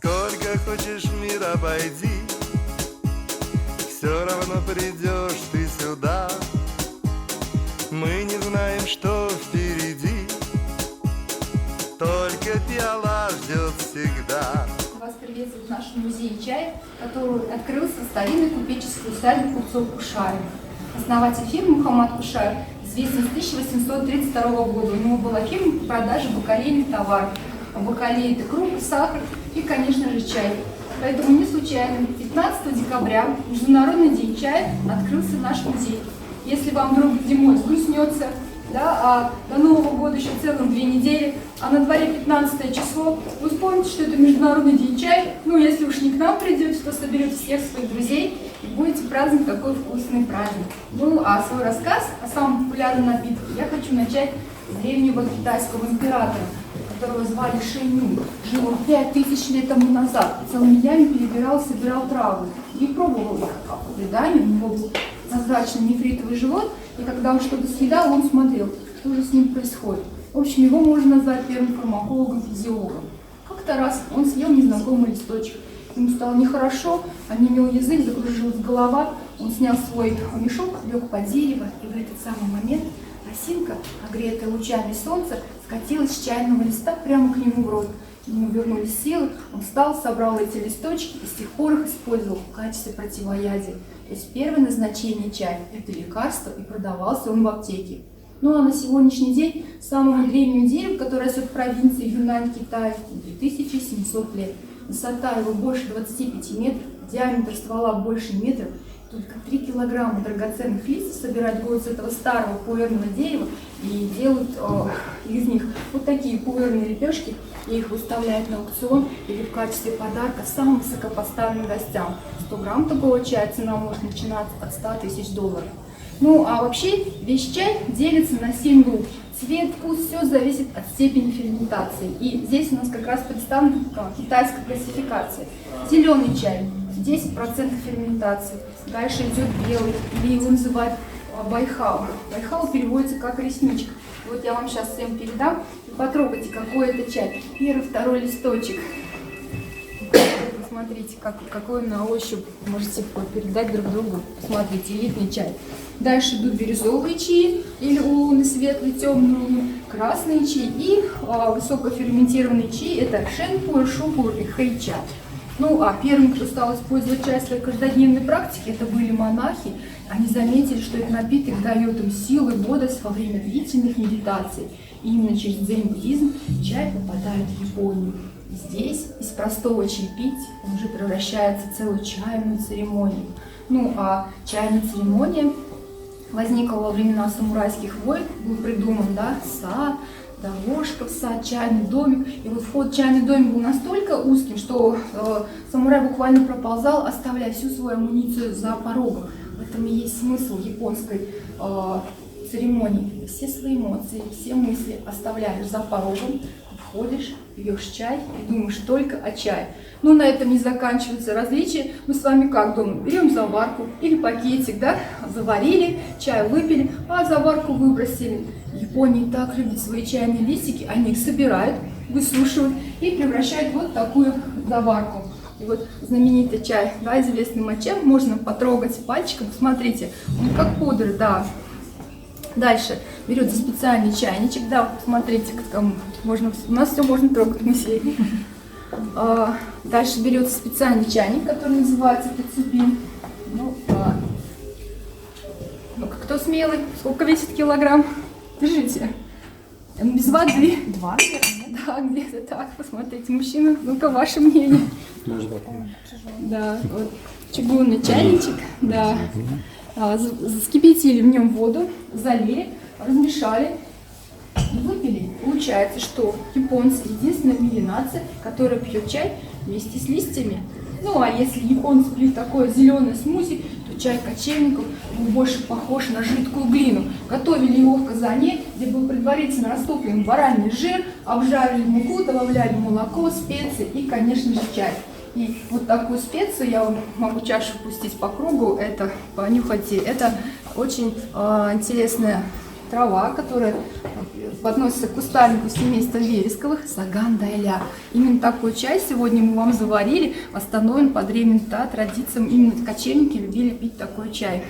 Сколько хочешь мир обойди, все равно придешь ты сюда. Мы не знаем, что впереди, только пиала ждет всегда. Вас приветствует наш музей чая, который открылся в старинной купеческой усадьбе купцов Кушаева. Основатель фирмы Мухаммад Кушаев известен с 1832 года. У него была фирма по продаже бакалейных товаров. А бакалей – это крупа, сахар и, конечно же, чай. Поэтому не случайно 15 декабря, Международный день чая, открылся наш музей. Если вам вдруг зимой сгрустнется, да, а до Нового года еще целых 2 недели, а на дворе 15 число, вы вспомните, что это Международный день чая. Ну, если уж не к нам придете, то соберете всех своих друзей и будете праздновать такой вкусный праздник. Ну, а свой рассказ о самом популярном напитке я хочу начать с древнего китайского императора, которого звали Шэньню. Жил он 5000 лет тому назад, целыми днями перебирал, собирал травы и пробовал их. А по преданию, у него был прозрачный нефритовый живот, и когда он что-то съедал, он смотрел, что же с ним происходит. В общем, его можно назвать первым фармакологом-физиологом. Как-то раз он съел незнакомый листочек. Ему стало нехорошо, онемел язык, закружилась голова. Он снял свой мешок, лег под дерево, и в этот самый момент росинка, огретая лучами солнца, скатилась с чайного листа прямо к нему в рот. Ему вернулись силы, он встал, собрал эти листочки и с тех пор их использовал в качестве противоядия. То есть первое назначение чая – это лекарство, и продавался он в аптеке. Ну а на сегодняшний день самому древнему дереву, которое растет в провинции Юнань, Китая, 2700 лет. Высота его больше 25 метров, диаметр ствола больше метра. Только 3 килограмма драгоценных листьев собирают с этого старого пуэрного дерева и делают из них вот такие пуэрные лепешки, и их выставляют на аукцион или в качестве подарка самым высокопоставленным гостям. 100 грамм такого чая цена может начинаться от $100 000. Ну а вообще весь чай делится на 7 групп. Цвет, вкус, все зависит от степени ферментации. И здесь у нас как раз представлена китайская классификация. Зеленый чай 10% ферментации. Дальше идет белый, или его называют байхао. Байхао переводится как ресничка. Вот я вам сейчас всем передам. Потрогайте, какой это чай. Первый, второй листочек. Посмотрите, какой он на ощупь. Можете передать друг другу. Посмотрите, элитный чай. Дальше идут бирюзовые чаи, или луны, светлый, темный луны, красные чаи и высокоферментированные чаи. Это шэньпур, шупур и хэйча. Ну, а первым, кто стал использовать чай в своей каждодневной практике, это были монахи. Они заметили, что этот напиток дает им силу и бодрость во время длительных медитаций. И именно через дзен-буддизм чай попадает в Японию. Здесь из простого чаепития он уже превращается в целую чайную церемонию. Ну, а чайная церемония возникла во времена самурайских войн, был придуман, да, сад, дорожка в сад, чайный домик. И вот вход в чайный домик был настолько узким, что самурай буквально проползал, оставляя всю свою амуницию за порогом. В этом и есть смысл японской церемонии. Все свои эмоции, все мысли оставляешь за порогом, входишь, пьешь чай и думаешь только о чае. Но на этом не заканчиваются различия. Мы с вами как дома? Берем заварку или пакетик, да? Заварили, чай выпили, а заварку выбросили. В Японии так любят свои чайные листики, они их собирают, высушивают и превращают в вот такую заварку. И вот знаменитый чай, да, известный матча, можно потрогать пальчиком, посмотрите, он как пудра, да. Дальше берется специальный чайничек, да, вот смотрите, можно, у нас все можно трогать в музее. Дальше берется специальный чайник, который называется пиццупин. Ну, ну-ка, кто смелый? Сколько весит килограмм? Держите. Без воды. 2, наверное? Да, где-то так. Посмотрите, мужчина, ну-ка, ваше мнение. Да, вот чугунный чайничек, да. Вскипятили в нем воду, залили, размешали и выпили. Получается, что японцы единственная в мире нация, которая пьет чай вместе с листьями. Ну а если японцы пьют такое зеленое смузи, то чай кочевников был больше похож на жидкую глину. Готовили его в казане, где был предварительно растоплен бараний жир, обжарили муку, добавляли молоко, специи и, конечно же, чай. И вот такую специю я вам могу чашу пустить по кругу, это понюхайте. Это очень интересная трава, которая относится к кустарнику семейства вересковых, саган дайля. Именно такой чай сегодня мы вам заварили, восстановлен по древним традициям. Именно кочевники любили пить такой чай.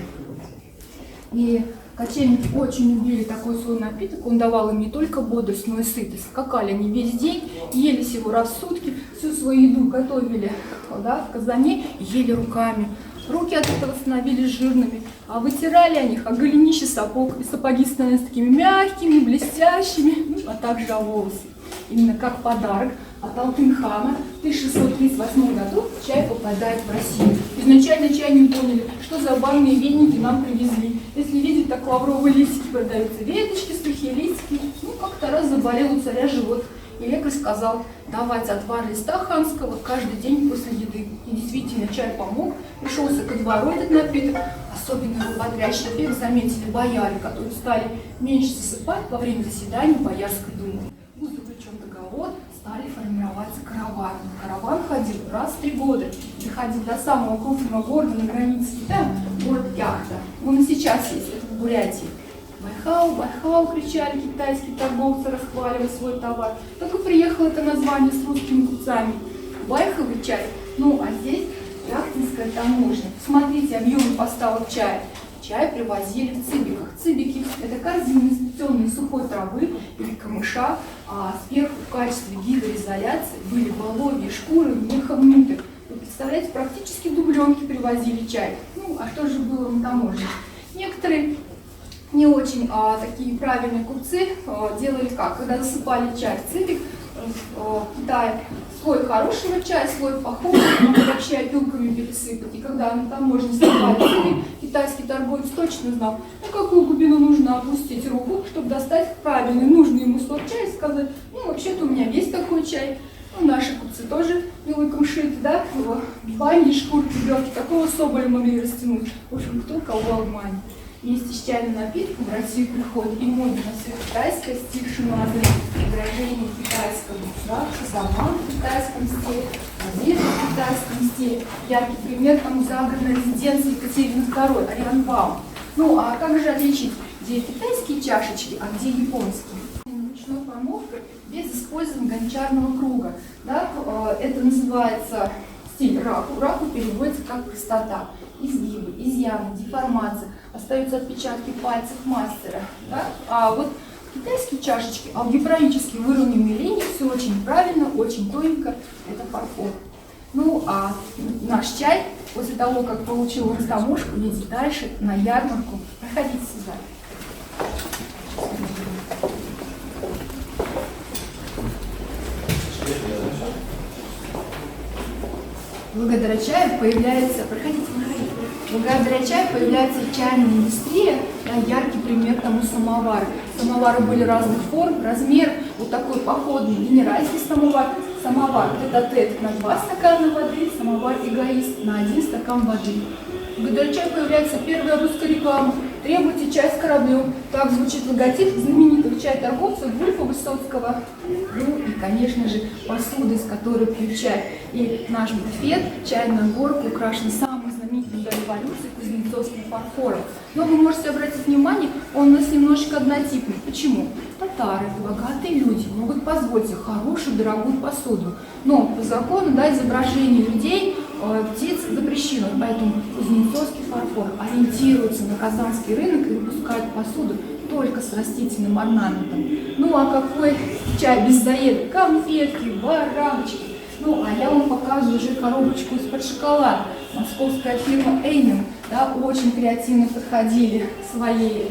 И кочевники очень любили такой свой напиток, он давал им не только бодрость, но и сытость. Скакали они весь день, ели всего раз в сутки, всю свою еду готовили, да, в казане, ели руками. Руки от этого становились жирными, а вытирали о них о голенище сапог, и сапоги становились такими мягкими, блестящими, а также о волосы. Именно как подарок от Алтын-хана в 1638 году чай попадает в Россию. Изначально чай не поняли, что за банные веники нам привезли. Если видеть, так лавровые листики продаются, веточки, сухие листики. Ну, как-то раз заболел у царя живот. И лекарь сказал давать отвар листа ханского каждый день после еды. И действительно, чай помог. Пришелся ко двору этот напиток. Особенно бодрящий эффект заметили бояре, которые стали меньше засыпать во время заседания Боярской думы. Ну, заключен договор, стали формироваться караваны. Караван ходил раз в 3 года. Доходил до самого крупного города на границе Китая, город Кяхта. Он и сейчас есть, это в Бурятии. Байхау, Байхау, кричали китайские торговцы, расхваливая свой товар. Только приехало это название с русскими купцами. Байховый чай. Ну, а здесь яхтинская таможня. Посмотрите объемы поставок чая. Чай привозили в цибиках. Цибики – это корзины, сплетенные из сухой травы или камыша, а сверху в качестве гидроизоляции были воловьи шкуры меха внутрь. Вы представляете, практически дубленки привозили чай. Ну, а что же было на таможне? Некоторые не очень такие правильные купцы делали как? Когда засыпали чай в цибик, в Китае слой хорошего чая, слой плохого, могут вообще опилками пересыпать. И когда на таможне засыпали цибик, китайский торговец точно знал, на какую глубину нужно опустить руку, чтобы достать правильный, нужный ему сорт чая и сказать, ну, вообще-то у меня есть такой чай. Ну, наши купцы тоже луком шиты, да, бани, шкурки, веревки, такого соболя могли растянуть. В общем, кто кого обманет. Вместе с чайным напитком в Россию приходит и мода на все китайское, стиль шинуазы, изображение китайского, да, шазаман в китайском стиле, одежда в китайском стиле. Яркий пример тому загородной резиденции Екатерины II, Арианбаум. Ну, а как же отличить, где китайские чашечки, а где японские? Ручной помолвкой без использования гончарного круга. Да? Это называется стиль раку. Раку переводится как простота. Изгибы, изъяны, деформация, остаются отпечатки пальцев мастера. Да? А вот китайские чашечки, алгебраически выровненные линии, все очень правильно, очень тоненько, это фарфор. Ну а наш чай, после того, как получил растаможку, едет дальше на ярмарку. Проходите сюда. Благодаря чаю появляется, благодаря чаю появляется чайная индустрия, да, яркий пример тому самовар. Самовары были разных форм, размеров, вот такой походный генеральский самовар тет-а-тет на 2 стакана воды, самовар эгоист на 1 стакан воды. Благодаря чаю появляется первая русская реклама «Требуйте чай с кораблем». Так звучит логотип знаменитых чай-торговцев Вульфа Высоцкого. Ну и, конечно же, посуда, из которой пьют чай. И наш буфет, чайная горка, украшен самой знаменитой до революции кузнецовским фарфором. Но вы можете обратить внимание, он у нас немножечко однотипный. Почему? Татары, богатые люди могут позволить себе хорошую, дорогую посуду. Но по закону, да, изображение людей, птиц запрещено. Поэтому кузнецовский фарфор ориентируется на казанский рынок и выпускает посуду только с растительным орнаментом. Ну а какой чай без заедок? Конфетки, бараночки. Ну а я вам показываю уже коробочку из-под шоколада. Московская фирма Эйнем, да, очень креативно подходили к своей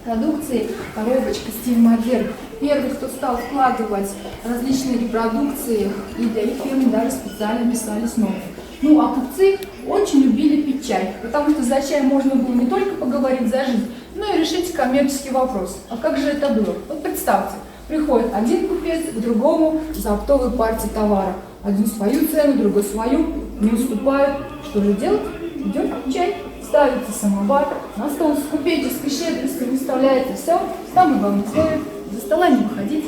продукции. Коробочка стиль модерн. Первый, кто стал вкладывать различные репродукции, и для их фирмы даже специально писали снова. Ну а купцы очень любили пить чай, потому что за чай можно было не только поговорить за жизнь, но и решить коммерческий вопрос. А как же это было? Вот представьте, приходит один купец к другому за оптовой партией товара. Один свою цену, другой свою, не уступают. Что же делать? Идет чай, ставите самовар, на стол с купеческой щедростью выставляете все, самое главное условие, за стола не выходить.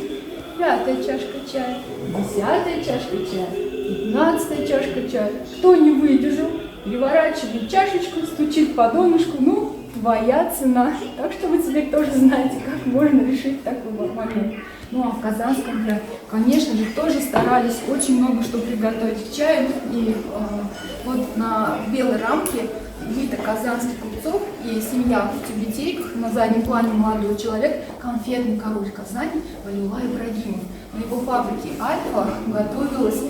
5-я чашка чая, 10-я чашка чая, 15-я чашка чая. Кто не выдержал, переворачивает чашечку, стучит по донышку, ну, твоя цена. Так что вы теперь тоже знаете, как можно решить такой момент. Ну а в Казанском крае, конечно же, тоже старались очень много что приготовить к чаю. И вот на белой рамке видно казанских купцов и семья в тюбетейках. На заднем плане молодой человек, конфетный король Казани Валиулла Ибрагимов. На его фабрике Альфа готовилось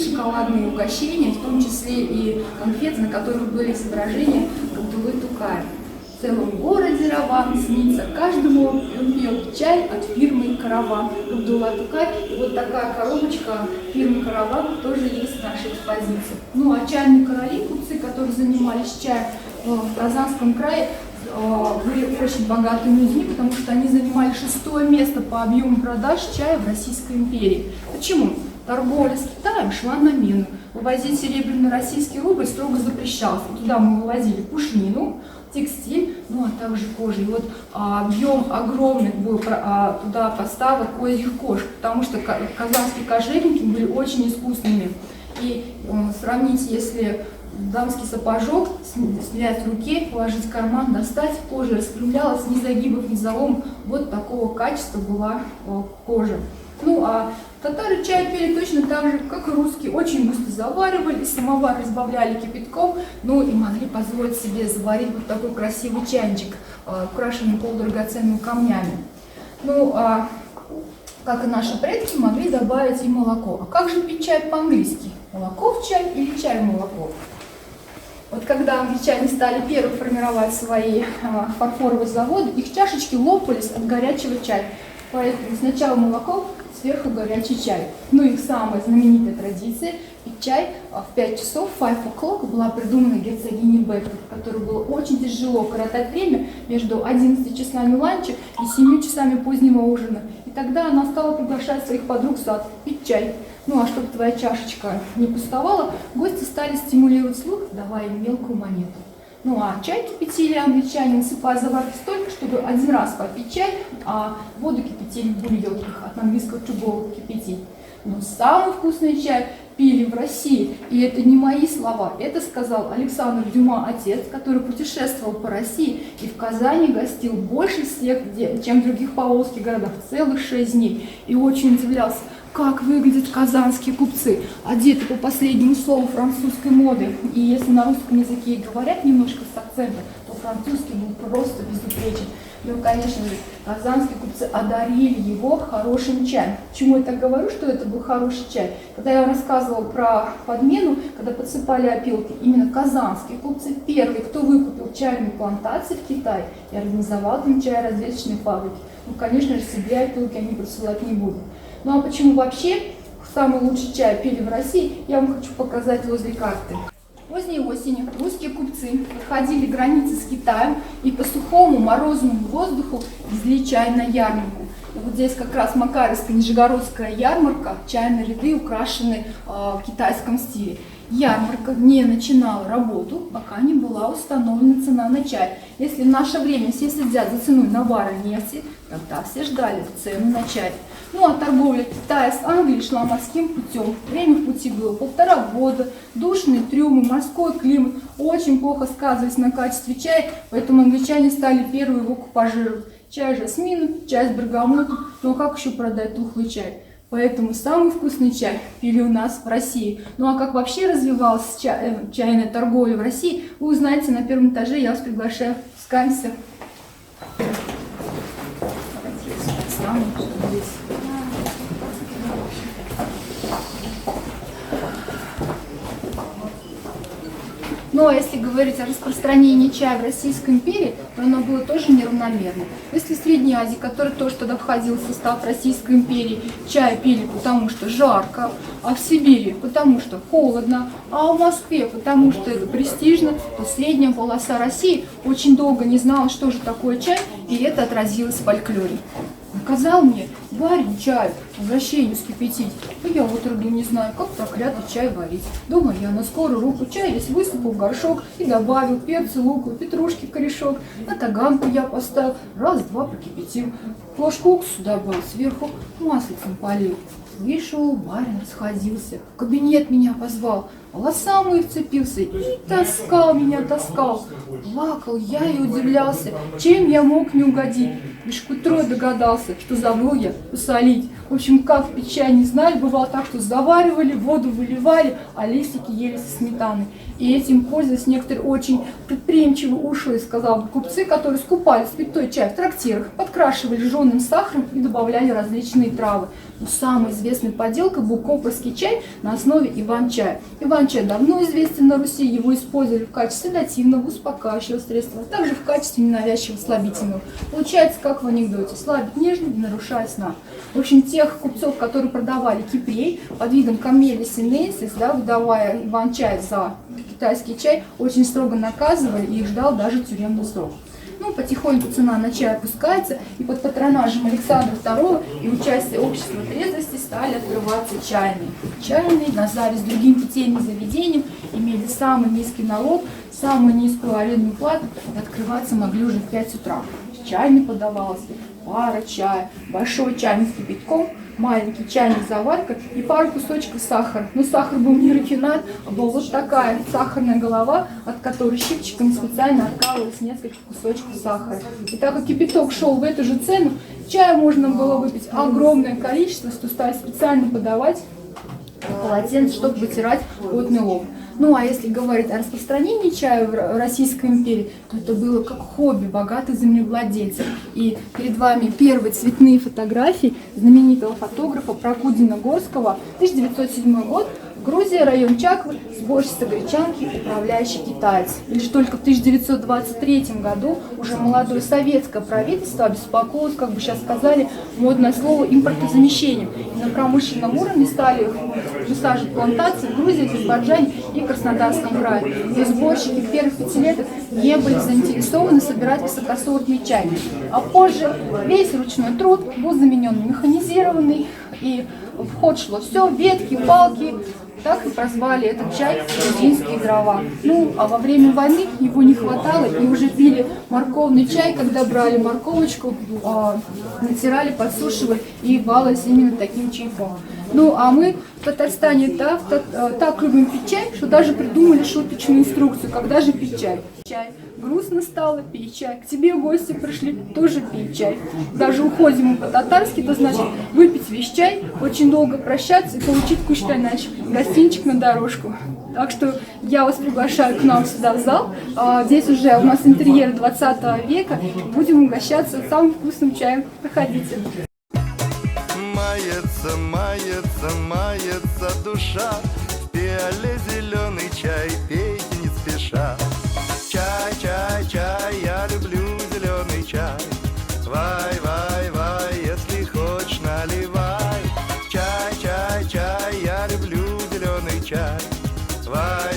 шоколадные угощения, в том числе и конфеты, на которых были изображения Габдуллы Тукаева. В целом городе Раван снится каждому, он пьет чай от фирмы Караван. Габдулла Тукаев. И вот такая коробочка фирмы Караван тоже есть в нашей экспозиции. Ну а чайные короли, купцы, которые занимались чаем в Казанском крае, были очень богатыми людьми, потому что они занимали 6-е место по объему продаж чая в Российской империи. Почему? Торговля с Китаем шла на мину. Вывозить серебряный российский рубль строго запрещался. Туда мы вывозили пушнину, текстиль, ну а также кожу. И вот объем огромный был туда поставок козьих кож, потому что казанские кожевники были очень искусными. И сравните, если дамский сапожок снять в руке, положить в карман, достать, кожа распрямлялась, ни загибов, ни заломов. Вот такого качества была кожа. Ну а татары чай пили точно так же, как и русские. Очень густо заваривали, самовар разбавляли кипятком, ну и могли позволить себе заварить вот такой красивый чайничек, украшенный полудрагоценными камнями. Ну как и наши предки, могли добавить и молоко. А как же пить чай по-английски? Молоко в чай или чай в молоко? Вот когда англичане стали первыми формировать свои фарфоровые заводы, их чашечки лопались от горячего чая. Поэтому сначала молоко, сверху горячий чай. Ну и самая знаменитая традиция – пить чай в 5 часов, 5 o'clock, была придумана герцогиней Беккер, которой было очень тяжело коротать время между 11 часами ланча и 7 часами позднего ужина. И тогда она стала приглашать своих подруг в сад пить чай. Ну а чтобы твоя чашечка не пустовала, гости стали стимулировать слух, давая им мелкую монету. Ну а чай кипятили англичане, насыпая заварки столько, чтобы один раз попить чай, а воду кипятили в бульонках, от английского to go, кипятить. Но самый вкусный чай пили в России, и это не мои слова, это сказал Александр Дюма, отец, который путешествовал по России и в Казани гостил больше всех, чем в других поволжских городах, целых 6 дней, и очень удивлялся, как выглядят казанские купцы, одеты по последнему слову французской моды. И если на русском языке говорят немножко с акцентом, то французский был просто безупречен. Ну, конечно же, казанские купцы одарили его хорошим чаем. Почему я так говорю, что это был хороший чай? Когда я вам рассказывала про подмену, когда подсыпали опилки, именно казанские купцы первые, кто выкупил чайные плантации в Китае и организовал там чай-разведочные фабрики. Ну, конечно же, себе опилки они присылать не будут. Ну а почему вообще самый лучший чай пили в России, я вам хочу показать возле карты. Поздней осенью русские купцы подходили границы с Китаем и по сухому морозному воздуху везли чай на ярмарку. И вот здесь как раз Макаревская Нижегородская ярмарка, чайные ряды украшены в китайском стиле. Ярмарка не начинала работу, пока не была установлена цена на чай. Если в наше время все следят за ценой на бары нефти, тогда все ждали цену на чай. Ну а торговля Китая с Англией шла морским путем. Время в пути было 1,5 года, душные трюмы, морской климат очень плохо сказывались на качестве чая, поэтому англичане стали первые его купажировать. Чай жасмин, чай с бергамотом, ну а как еще продать тухлый чай? Поэтому самый вкусный чай пили у нас в России. Ну а как вообще развивалась чайная торговля в России, вы узнаете на первом этаже. Я вас приглашаю. Спускаемся. Но если говорить о распространении чая в Российской империи, то оно было тоже неравномерно. Если в Средней Азии, который тоже тогда входил в состав Российской империи, чай пили потому что жарко, а в Сибири потому что холодно, а в Москве потому что это престижно, то средняя полоса России очень долго не знала, что же такое чай, и это отразилось в фольклоре. Сказал мне, барин чай, возвращение скипятить. А я вот роду не знаю, как проклятый чай варить. Дома я на скорую руку чай весь высыпал в горшок и добавил перца, луку, петрушки, корешок. На таганку я поставил, раз-два прокипятил. Ложку уксуса добавил, сверху маслицем полил. Вышел, барин расходился, в кабинет меня позвал, волоса мои вцепился и таскал меня, таскал. Плакал я и удивлялся, чем я мог не угодить. Лишь к утру догадался, что забыл я посолить. В общем, как в печи не знали, бывало так, что заваривали, воду выливали, а листики ели со сметаной. И этим пользуясь некоторые очень предприимчивые ушлые, сказал бы, купцы, которые скупали спиртной чай в трактирах, подкрашивали жженым сахаром и добавляли различные травы. Но самой известной поделкой был копорский чай на основе иван-чая. Иван-чай давно известен на Руси, его использовали в качестве седативного, успокаивающего средства, а также в качестве ненавязчивого слабительного. Получается, как в анекдоте, слабит нежно, не нарушая сна. В общем, тех купцов, которые продавали кипрей под видом камелии синенсис, да, выдавая иван-чай за китайский чай, очень строго наказывали, и их ждал даже тюремный срок. Ну, потихоньку цена на чай опускается, и под патронажем Александра II и участия общества трезвости стали открываться чайные. Чайные, на зависть другим питейным заведениям, имели самый низкий налог, самую низкую арендную плату, и открываться могли уже в 5 утра. Чайный подавался пара чая, большой чайник с кипятком, маленький чайник с заваркой и пару кусочков сахара. Но сахар был не рафинат, а была вот такая сахарная голова, от которой щипчиком специально откалывалось несколько кусочков сахара. И так как кипяток шел в эту же цену, чая можно было выпить огромное количество, что стали специально подавать полотенце, чтобы вытирать потный лоб. Ну, а если говорить о распространении чая в Российской империи, то это было как хобби богатых землевладельцев. И перед вами первые цветные фотографии знаменитого фотографа Прокудина-Горского, 1907 год, Грузия, район Чаквы, сборщица гречанки, управляющий китаец. И лишь только в 1923 году уже молодое советское правительство обеспокоилось, как бы сейчас сказали, модное слово, импортозамещением. И на промышленном уровне стали высаживать плантации в Грузии, Азербайджане и Краснодарском крае. И сборщики первых 5 лет не были заинтересованы собирать высокосортный чай. А позже весь ручной труд был заменен на механизированный, и в ход шло все, ветки, палки. Так и прозвали этот чай грузинские дрова. Ну, а во время войны его не хватало, и уже пили морковный чай, когда брали морковочку, натирали, подсушивали, и баловались именно таким чайком. Ну, а мы в Татарстане так любим пить чай, что даже придумали шуточную инструкцию, когда же пить чай. Чай. Грустно стало, пей чай. К тебе гости пришли, тоже пей чай. Даже уходим мы по-татарски, то значит выпить весь чай, очень долго прощаться и получить вкусный иначе гостинчик на дорожку. Так что я вас приглашаю к нам сюда в зал. Здесь уже у нас интерьер 20 века. Будем угощаться самым вкусным чаем. Проходите. Мается, мается, мается душа, в пиале зеленый чай пейте не спеша. Чай, чай, чай, я люблю зеленый чай. Вай, вай, вай, если хочешь, наливай. Чай, чай, чай, я люблю зеленый чай. Вай,